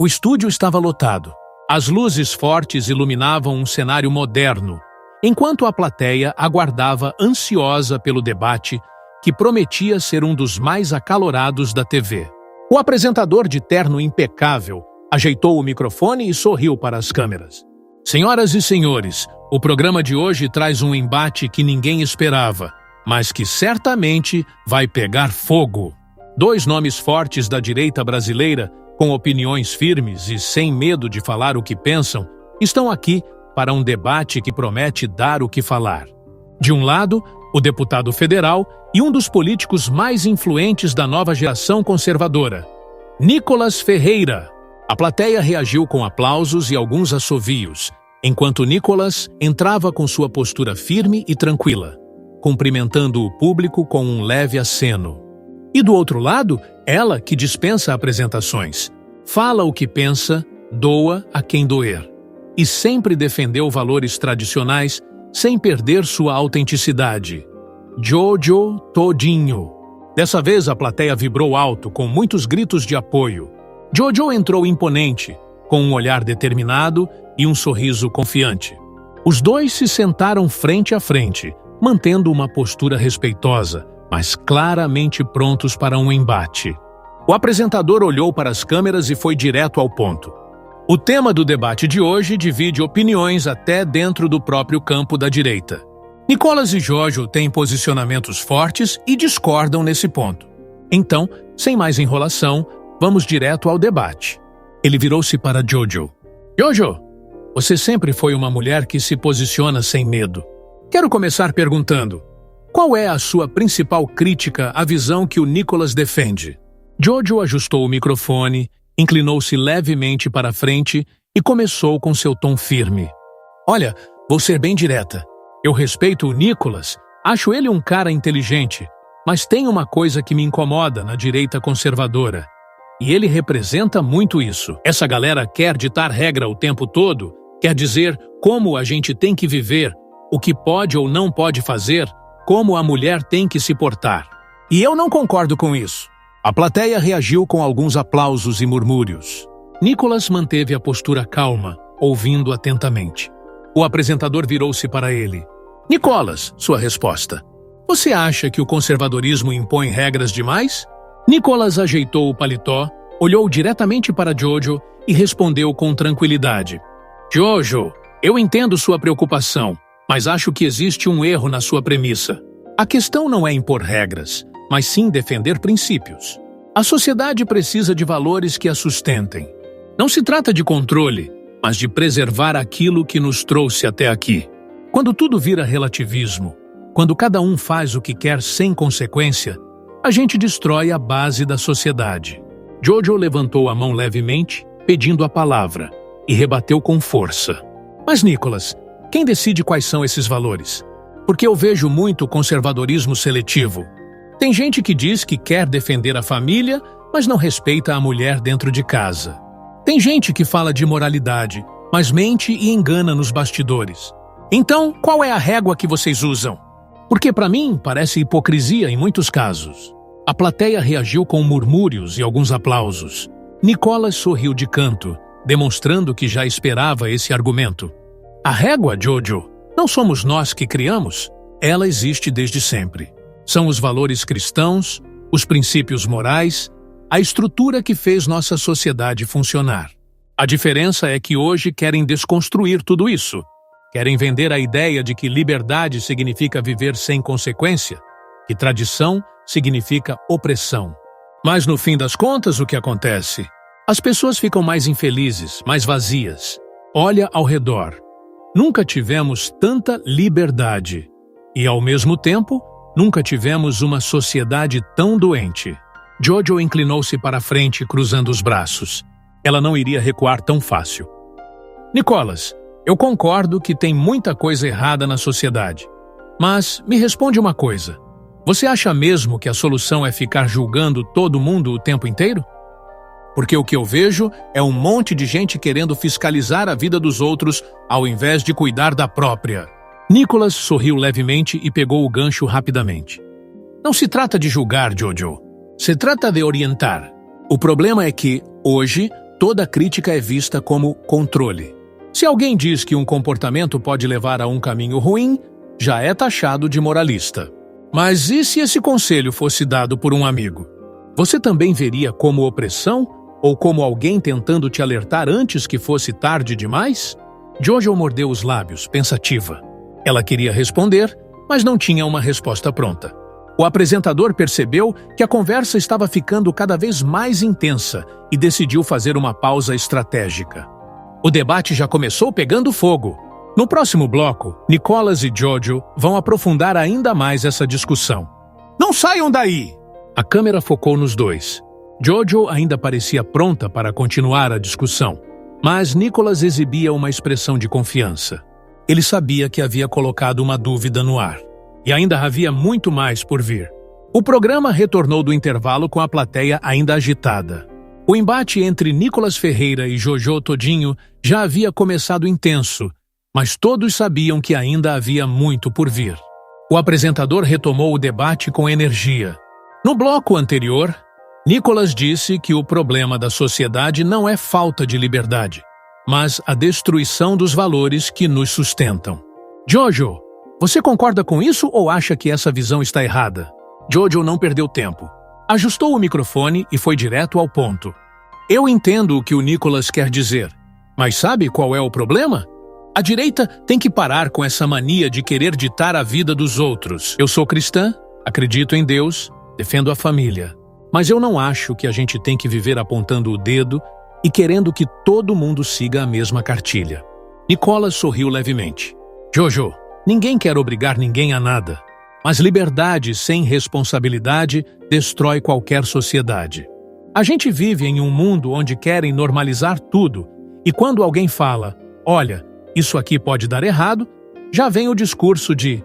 O estúdio estava lotado. As luzes fortes iluminavam um cenário moderno, enquanto a plateia aguardava ansiosa pelo debate que prometia ser um dos mais acalorados da TV. O apresentador de terno impecável ajeitou o microfone e sorriu para as câmeras. Senhoras e senhores, o programa de hoje traz um embate que ninguém esperava, mas que certamente vai pegar fogo. Dois nomes fortes da direita brasileira, com opiniões firmes e sem medo de falar o que pensam, estão aqui para um debate que promete dar o que falar. De um lado, o deputado federal e um dos políticos mais influentes da nova geração conservadora, Nicolas Ferreira. A plateia reagiu com aplausos e alguns assovios, enquanto Nicolas entrava com sua postura firme e tranquila, cumprimentando o público com um leve aceno. E do outro lado, ela que dispensa apresentações, fala o que pensa, doa a quem doer, e sempre defendeu valores tradicionais sem perder sua autenticidade. Jojo Todinho. Dessa vez a plateia vibrou alto, com muitos gritos de apoio. Jojo entrou imponente, com um olhar determinado e um sorriso confiante. Os dois se sentaram frente a frente, mantendo uma postura respeitosa, mas claramente prontos para um embate. O apresentador olhou para as câmeras e foi direto ao ponto. O tema do debate de hoje divide opiniões até dentro do próprio campo da direita. Nicolas e Jojo têm posicionamentos fortes e discordam nesse ponto. Então, sem mais enrolação, vamos direto ao debate. Ele virou-se para Jojo. Jojo, você sempre foi uma mulher que se posiciona sem medo. Quero começar perguntando, qual é a sua principal crítica à visão que o Nicolas defende? Jojo ajustou o microfone, inclinou-se levemente para a frente e começou com seu tom firme. Olha, vou ser bem direta. Eu respeito o Nicolas, acho ele um cara inteligente, mas tem uma coisa que me incomoda na direita conservadora. E ele representa muito isso. Essa galera quer ditar regra o tempo todo, quer dizer como a gente tem que viver, o que pode ou não pode fazer, como a mulher tem que se portar. E eu não concordo com isso. A plateia reagiu com alguns aplausos e murmúrios. Nicolas manteve a postura calma, ouvindo atentamente. O apresentador virou-se para ele. Nicolas, sua resposta. Você acha que o conservadorismo impõe regras demais? Nicolas ajeitou o paletó, olhou diretamente para Jojo e respondeu com tranquilidade. Jojo, eu entendo sua preocupação, mas acho que existe um erro na sua premissa. A questão não é impor regras, mas sim defender princípios. A sociedade precisa de valores que a sustentem. Não se trata de controle, mas de preservar aquilo que nos trouxe até aqui. Quando tudo vira relativismo, quando cada um faz o que quer sem consequência, a gente destrói a base da sociedade. Jojo levantou a mão levemente, pedindo a palavra, e rebateu com força. Mas, Nicolas, quem decide quais são esses valores? Porque eu vejo muito conservadorismo seletivo. Tem gente que diz que quer defender a família, mas não respeita a mulher dentro de casa. Tem gente que fala de moralidade, mas mente e engana nos bastidores. Então, qual é a régua que vocês usam? Porque para mim parece hipocrisia em muitos casos. A plateia reagiu com murmúrios e alguns aplausos. Nicolas sorriu de canto, demonstrando que já esperava esse argumento. A régua, Jojo, não somos nós que criamos. Ela existe desde sempre. São os valores cristãos, os princípios morais, a estrutura que fez nossa sociedade funcionar. A diferença é que hoje querem desconstruir tudo isso. Querem vender a ideia de que liberdade significa viver sem consequência, que tradição significa opressão. Mas no fim das contas, o que acontece? As pessoas ficam mais infelizes, mais vazias. Olha ao redor. Nunca tivemos tanta liberdade. E, ao mesmo tempo, nunca tivemos uma sociedade tão doente. Jojo inclinou-se para a frente, cruzando os braços. Ela não iria recuar tão fácil. Nicolas, eu concordo que tem muita coisa errada na sociedade. Mas me responde uma coisa. Você acha mesmo que a solução é ficar julgando todo mundo o tempo inteiro? Porque o que eu vejo é um monte de gente querendo fiscalizar a vida dos outros ao invés de cuidar da própria. Nicolas sorriu levemente e pegou o gancho rapidamente. Não se trata de julgar, Jojo. Se trata de orientar. O problema é que, hoje, toda crítica é vista como controle. Se alguém diz que um comportamento pode levar a um caminho ruim, já é taxado de moralista. Mas e se esse conselho fosse dado por um amigo? Você também veria como opressão ou como alguém tentando te alertar antes que fosse tarde demais? Jojo mordeu os lábios, pensativa. Ela queria responder, mas não tinha uma resposta pronta. O apresentador percebeu que a conversa estava ficando cada vez mais intensa e decidiu fazer uma pausa estratégica. O debate já começou pegando fogo. No próximo bloco, Nicholas e Jojo vão aprofundar ainda mais essa discussão. Não saiam daí! A câmera focou nos dois. Jojo ainda parecia pronta para continuar a discussão, mas Nicholas exibia uma expressão de confiança. Ele sabia que havia colocado uma dúvida no ar. E ainda havia muito mais por vir. O programa retornou do intervalo com a plateia ainda agitada. O embate entre Nicholas Ferreira e Jojo Todinho já havia começado intenso, mas todos sabiam que ainda havia muito por vir. O apresentador retomou o debate com energia. No bloco anterior, Nicholas disse que o problema da sociedade não é falta de liberdade, mas a destruição dos valores que nos sustentam. Jojo, você concorda com isso ou acha que essa visão está errada? Jojo não perdeu tempo. Ajustou o microfone e foi direto ao ponto. Eu entendo o que o Nicholas quer dizer, mas sabe qual é o problema? A direita tem que parar com essa mania de querer ditar a vida dos outros. Eu sou cristã, acredito em Deus, defendo a família. Mas eu não acho que a gente tem que viver apontando o dedo e querendo que todo mundo siga a mesma cartilha. Nicholas sorriu levemente. Jojo, ninguém quer obrigar ninguém a nada. Mas liberdade sem responsabilidade destrói qualquer sociedade. A gente vive em um mundo onde querem normalizar tudo, e quando alguém fala, olha, isso aqui pode dar errado, já vem o discurso de,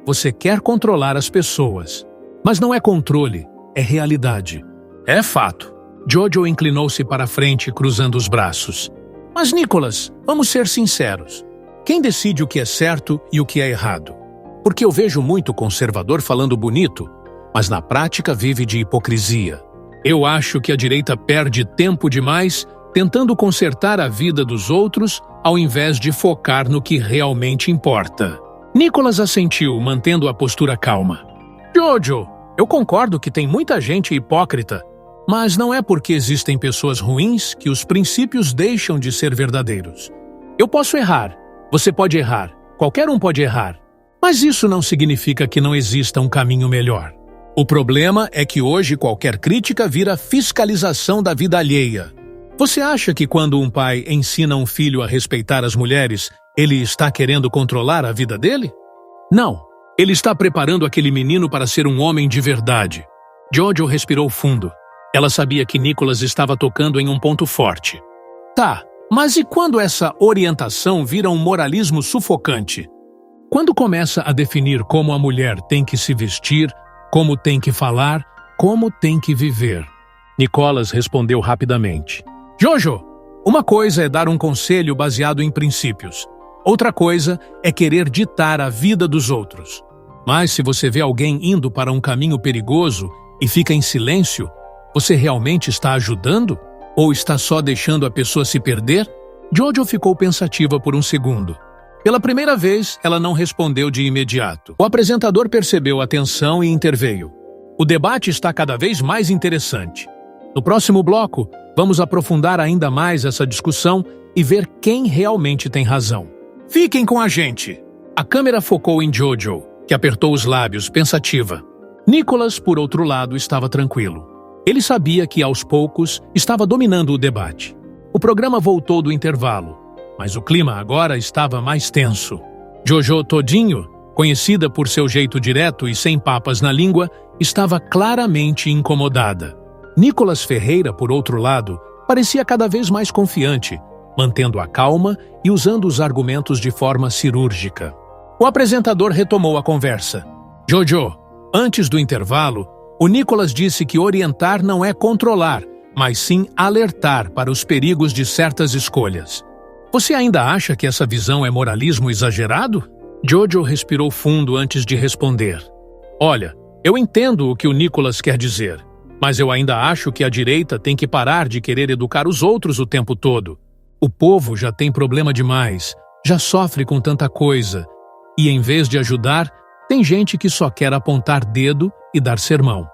você quer controlar as pessoas. Mas não é controle, é realidade. É fato. Jojo inclinou-se para a frente, cruzando os braços. Mas, Nicholas, vamos ser sinceros. Quem decide o que é certo e o que é errado? Porque eu vejo muito conservador falando bonito, mas na prática vive de hipocrisia. Eu acho que a direita perde tempo demais tentando consertar a vida dos outros ao invés de focar no que realmente importa. Nicholas assentiu, mantendo a postura calma. Jojo, eu concordo que tem muita gente hipócrita, mas não é porque existem pessoas ruins que os princípios deixam de ser verdadeiros. Eu posso errar, você pode errar, qualquer um pode errar, mas isso não significa que não exista um caminho melhor. O problema é que hoje qualquer crítica vira fiscalização da vida alheia. Você acha que quando um pai ensina um filho a respeitar as mulheres, ele está querendo controlar a vida dele? Não, ele está preparando aquele menino para ser um homem de verdade. Jojo respirou fundo. Ela sabia que Nicholas estava tocando em um ponto forte. Tá, mas e quando essa orientação vira um moralismo sufocante? Quando começa a definir como a mulher tem que se vestir, como tem que falar, como tem que viver? Nicholas respondeu rapidamente. Jojo, uma coisa é dar um conselho baseado em princípios. Outra coisa é querer ditar a vida dos outros. Mas se você vê alguém indo para um caminho perigoso e fica em silêncio, você realmente está ajudando? Ou está só deixando a pessoa se perder? Jojo ficou pensativa por um segundo. Pela primeira vez, ela não respondeu de imediato. O apresentador percebeu a tensão e interveio. O debate está cada vez mais interessante. No próximo bloco, vamos aprofundar ainda mais essa discussão e ver quem realmente tem razão. Fiquem com a gente! A câmera focou em Jojo, que apertou os lábios, pensativa. Nicholas, por outro lado, estava tranquilo. Ele sabia que, aos poucos, estava dominando o debate. O programa voltou do intervalo, mas o clima agora estava mais tenso. Jojo Todinho, conhecida por seu jeito direto e sem papas na língua, estava claramente incomodada. Nicholas Ferreira, por outro lado, parecia cada vez mais confiante, mantendo a calma e usando os argumentos de forma cirúrgica. O apresentador retomou a conversa. Jojo, antes do intervalo, o Nicholas disse que orientar não é controlar, mas sim alertar para os perigos de certas escolhas. Você ainda acha que essa visão é moralismo exagerado? Jojo respirou fundo antes de responder. Olha, eu entendo o que o Nicholas quer dizer, Mas eu ainda acho que a direita tem que parar de querer educar os outros o tempo todo. O povo já tem problema demais, já sofre com tanta coisa. E em vez de ajudar, tem gente que só quer apontar dedo e dar sermão.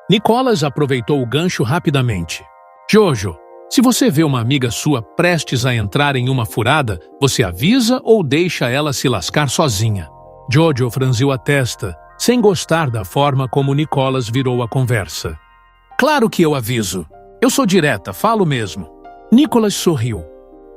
Nicholas aproveitou o gancho rapidamente. Jojo, se você vê uma amiga sua prestes a entrar em uma furada, você avisa ou deixa ela se lascar sozinha? Jojo franziu a testa, sem gostar da forma como Nicholas virou a conversa. Claro que eu aviso. Eu sou direta, falo mesmo. Nicholas sorriu.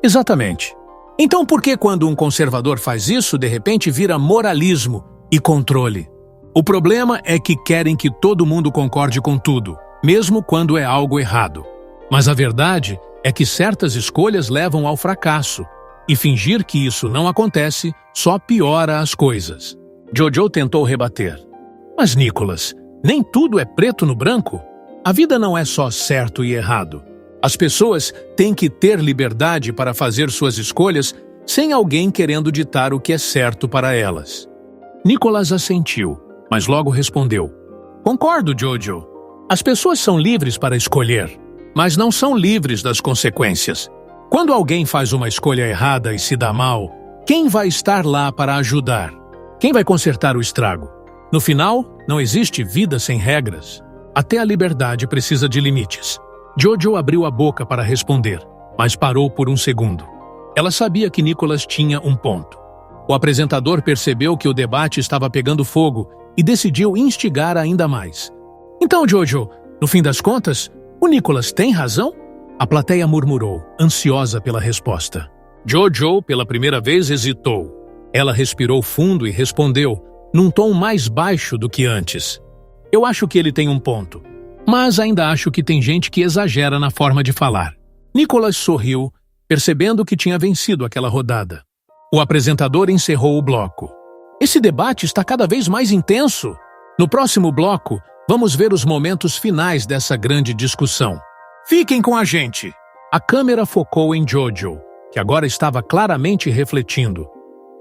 Exatamente. Então por que quando um conservador faz isso, de repente vira moralismo e controle? O problema é que querem que todo mundo concorde com tudo, mesmo quando é algo errado. Mas a verdade é que certas escolhas levam ao fracasso, e fingir que isso não acontece só piora as coisas. Jojo tentou rebater. Mas Nicholas, nem tudo é preto no branco? A vida não é só certo e errado. As pessoas têm que ter liberdade para fazer suas escolhas sem alguém querendo ditar o que é certo para elas. Nicholas assentiu, mas logo respondeu. Concordo, Jojo. As pessoas são livres para escolher, mas não são livres das consequências. Quando alguém faz uma escolha errada e se dá mal, quem vai estar lá para ajudar? Quem vai consertar o estrago? No final, não existe vida sem regras. Até a liberdade precisa de limites. Jojo abriu a boca para responder, mas parou por um segundo. Ela sabia que Nicholas tinha um ponto. O apresentador percebeu que o debate estava pegando fogo e decidiu instigar ainda mais. Então, Jojo, no fim das contas, o Nicholas tem razão? A plateia murmurou, ansiosa pela resposta. Jojo, pela primeira vez, hesitou. Ela respirou fundo e respondeu, num tom mais baixo do que antes. Eu acho que ele tem um ponto, mas ainda acho que tem gente que exagera na forma de falar. Nicholas sorriu, percebendo que tinha vencido aquela rodada. O apresentador encerrou o bloco. Esse debate está cada vez mais intenso. No próximo bloco, vamos ver os momentos finais dessa grande discussão. Fiquem com a gente! A câmera focou em Jojo, que agora estava claramente refletindo.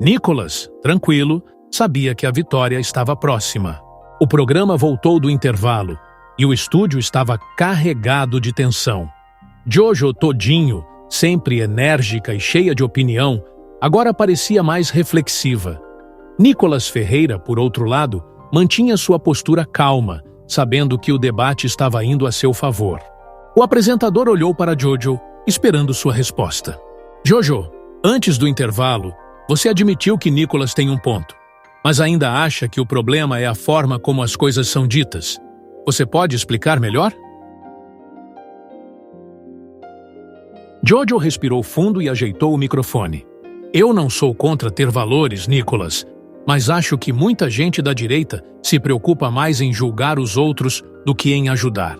Nicholas, tranquilo, sabia que a vitória estava próxima. O programa voltou do intervalo e o estúdio estava carregado de tensão. Jojo todinho, sempre enérgica e cheia de opinião, agora parecia mais reflexiva. Nicholas Ferreira, por outro lado, mantinha sua postura calma, sabendo que o debate estava indo a seu favor. O apresentador olhou para Jojo, esperando sua resposta. Jojo, antes do intervalo, você admitiu que Nicholas tem um ponto, mas ainda acha que o problema é a forma como as coisas são ditas. Você pode explicar melhor? Jojo respirou fundo e ajeitou o microfone. Eu não sou contra ter valores, Nicholas, mas acho que muita gente da direita se preocupa mais em julgar os outros do que em ajudar.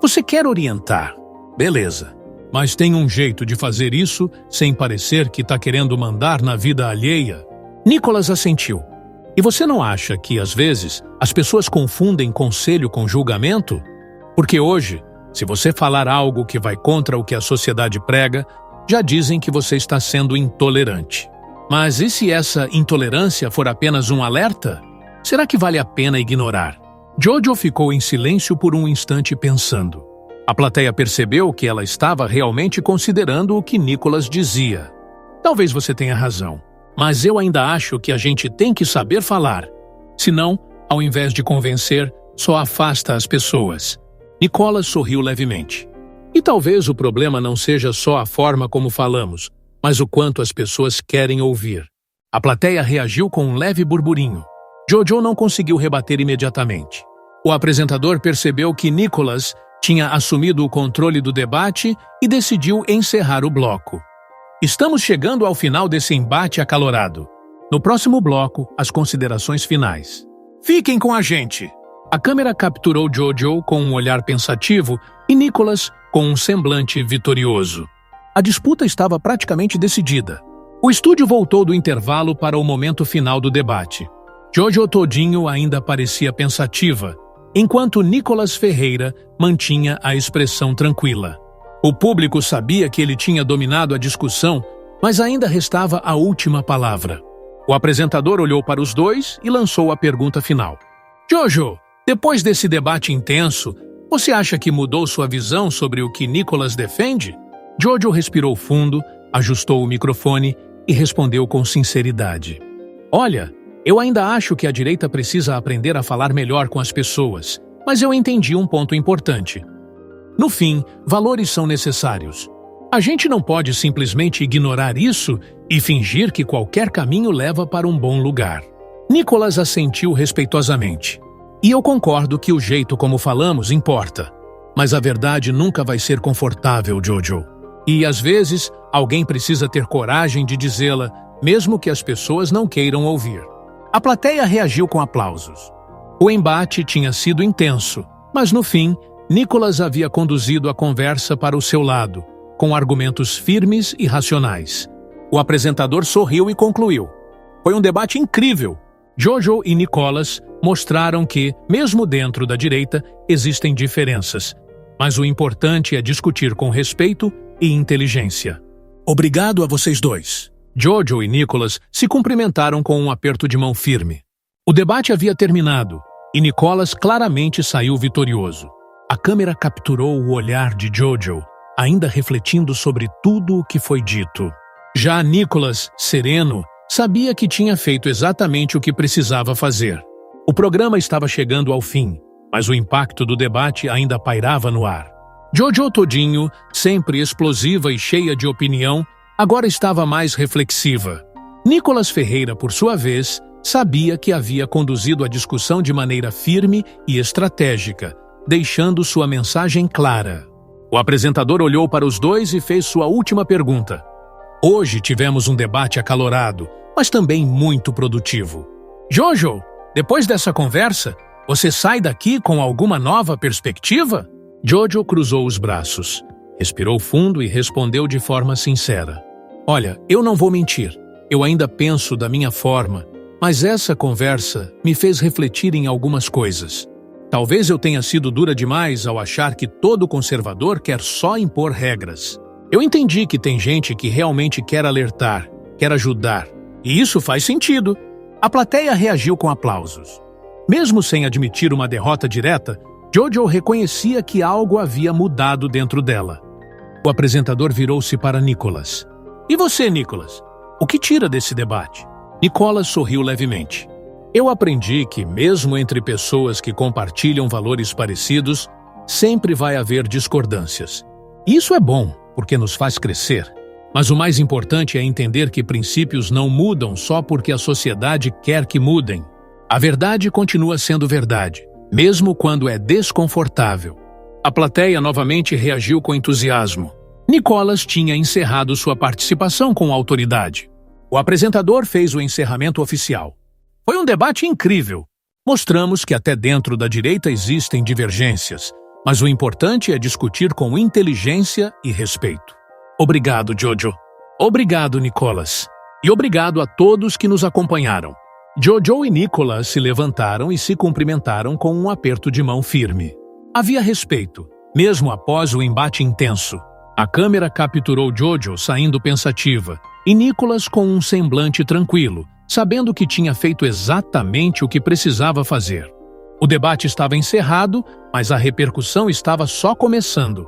Você quer orientar, beleza, mas tem um jeito de fazer isso sem parecer que está querendo mandar na vida alheia? Nicholas assentiu. E você não acha que, às vezes, as pessoas confundem conselho com julgamento? Porque hoje, se você falar algo que vai contra o que a sociedade prega, já dizem que você está sendo intolerante. Mas e se essa intolerância for apenas um alerta? Será que vale a pena ignorar? Jojo ficou em silêncio por um instante pensando. A plateia percebeu que ela estava realmente considerando o que Nicholas dizia. Talvez você tenha razão, mas eu ainda acho que a gente tem que saber falar. Senão, ao invés de convencer, só afasta as pessoas. Nicholas sorriu levemente. E talvez o problema não seja só a forma como falamos, mas o quanto as pessoas querem ouvir. A plateia reagiu com um leve burburinho. Jojo não conseguiu rebater imediatamente. O apresentador percebeu que Nicholas tinha assumido o controle do debate e decidiu encerrar o bloco. Estamos chegando ao final desse embate acalorado. No próximo bloco, as considerações finais. Fiquem com a gente! A câmera capturou Jojo com um olhar pensativo e Nicholas com um semblante vitorioso. A disputa estava praticamente decidida. O estúdio voltou do intervalo para o momento final do debate. Jojo todinho ainda parecia pensativa, enquanto Nicholas Ferreira mantinha a expressão tranquila. O público sabia que ele tinha dominado a discussão, mas ainda restava a última palavra. O apresentador olhou para os dois e lançou a pergunta final. Jojo, depois desse debate intenso, Você acha que mudou sua visão sobre o que Nicholas defende? Jojo respirou fundo, ajustou o microfone e respondeu com sinceridade. Olha, eu ainda acho que a direita precisa aprender a falar melhor com as pessoas, mas eu entendi um ponto importante. No fim, valores são necessários. A gente não pode simplesmente ignorar isso e fingir que qualquer caminho leva para um bom lugar. Nicholas assentiu respeitosamente. E eu concordo que o jeito como falamos importa. Mas a verdade nunca vai ser confortável, Jojo. E, às vezes, alguém precisa ter coragem de dizê-la, mesmo que as pessoas não queiram ouvir. A plateia reagiu com aplausos. O embate tinha sido intenso, mas no fim, Nicholas havia conduzido a conversa para o seu lado, com argumentos firmes e racionais. O apresentador sorriu e concluiu. Foi um debate incrível. Jojo e Nicholas mostraram que, mesmo dentro da direita, existem diferenças. Mas o importante é discutir com respeito e inteligência. Obrigado a vocês dois. Jojo e Nicholas se cumprimentaram com um aperto de mão firme. O debate havia terminado e Nicholas claramente saiu vitorioso. A câmera capturou o olhar de Jojo, ainda refletindo sobre tudo o que foi dito. Já Nicholas, sereno, sabia que tinha feito exatamente o que precisava fazer. O programa estava chegando ao fim, mas o impacto do debate ainda pairava no ar. Jojo Todinho, sempre explosiva e cheia de opinião, agora estava mais reflexiva. Nicholas Ferreira, por sua vez, sabia que havia conduzido a discussão de maneira firme e estratégica, deixando sua mensagem clara. O apresentador olhou para os dois e fez sua última pergunta. Hoje tivemos um debate acalorado, mas também muito produtivo. Jojo, depois dessa conversa, você sai daqui com alguma nova perspectiva? Jojo cruzou os braços, respirou fundo e respondeu de forma sincera. Olha, eu não vou mentir, eu ainda penso da minha forma, mas essa conversa me fez refletir em algumas coisas. Talvez eu tenha sido dura demais ao achar que todo conservador quer só impor regras. Eu entendi que tem gente que realmente quer alertar, quer ajudar, e isso faz sentido. A plateia reagiu com aplausos. Mesmo sem admitir uma derrota direta, Jojo reconhecia que algo havia mudado dentro dela. O apresentador virou-se para Nicholas. E você, Nicholas? O que tira desse debate? Nicholas sorriu levemente. Eu aprendi que, mesmo entre pessoas que compartilham valores parecidos, sempre vai haver discordâncias. Isso é bom, porque nos faz crescer. Mas o mais importante é entender que princípios não mudam só porque a sociedade quer que mudem. A verdade continua sendo verdade, mesmo quando é desconfortável. A plateia novamente reagiu com entusiasmo. Nicholas tinha encerrado sua participação com autoridade. O apresentador fez o encerramento oficial. Foi um debate incrível. Mostramos que até dentro da direita existem divergências, mas o importante é discutir com inteligência e respeito. Obrigado, Jojo. Obrigado, Nicholas. E obrigado a todos que nos acompanharam. Jojo e Nicholas se levantaram e se cumprimentaram com um aperto de mão firme. Havia respeito, mesmo após o embate intenso. A câmera capturou Jojo saindo pensativa e Nicholas com um semblante tranquilo, sabendo que tinha feito exatamente o que precisava fazer. O debate estava encerrado, mas a repercussão estava só começando.